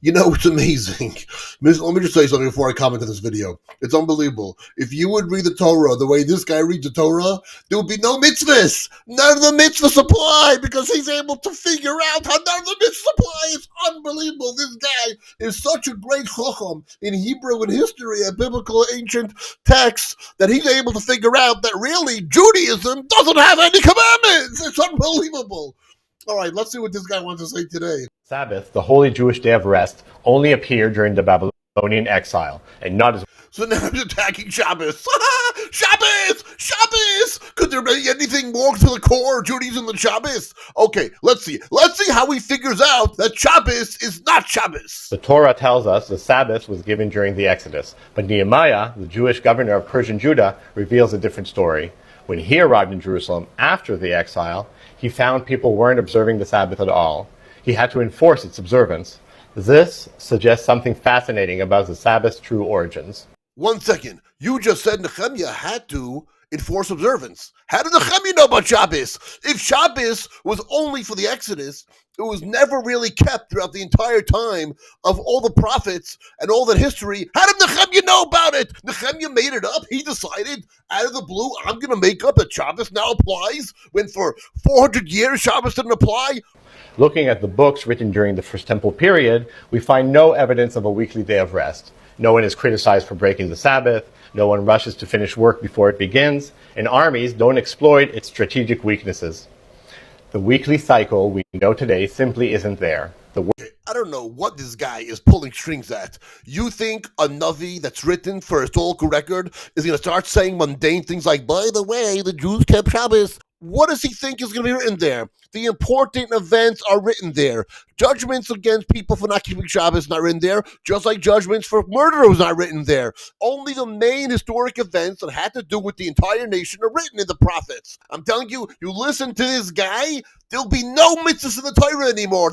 You know, it's amazing. Let me just say something before I comment on this video. It's unbelievable. If you would read the Torah the way this guy reads the Torah, there would be no mitzvahs. None of the mitzvahs apply because he's able to figure out how none of the mitzvahs apply. It's unbelievable. This guy is such a great chacham in Hebrew and history and biblical ancient texts that he's able to figure out that really Judaism doesn't have any commandments. It's unbelievable. All right, let's see what this guy wants to say today. Sabbath, the holy Jewish day of rest, only appeared during the Babylonian exile, and not as... So now he's attacking Shabbos. Shabbos! Shabbos! Could there be anything more to the core of Judaism than Shabbos? Okay, let's see. Let's see how he figures out that Shabbos is not Shabbos. The Torah tells us the Sabbath was given during the Exodus, but Nehemiah, the Jewish governor of Persian Judah, reveals a different story. When he arrived in Jerusalem after the exile, he found people weren't observing the Sabbath at all. He had to enforce its observance. This suggests something fascinating about the Sabbath's true origins. 1 second. You just said Nehemiah had to enforce observance. How did Nehemiah know about Shabbos? If Shabbos was only for the Exodus, it was never really kept throughout the entire time of all the prophets and all that history. How did Nehemiah know about it? Nehemiah made it up. He decided out of the blue, I'm going to make up that Shabbos now applies when for 400 years Shabbos didn't apply. Looking at the books written during the First Temple period, we find no evidence of a weekly day of rest. No one is criticized for breaking the Sabbath. No one rushes to finish work before it begins. And armies don't exploit its strategic weaknesses. The weekly cycle we know today simply isn't there. I don't know what this guy is pulling strings at. You think a Navi that's written for a historical record is going to start saying mundane things like, by the way, the Jews kept Shabbos? What does he think is going to be written there? The important events are written there. Judgments against people for not keeping Shabbos not written there, just like judgments for murder was not written there. Only the main historic events that had to do with the entire nation are written in the prophets. I'm telling you, you listen to this guy, there'll be no mitzvahs in the Torah anymore.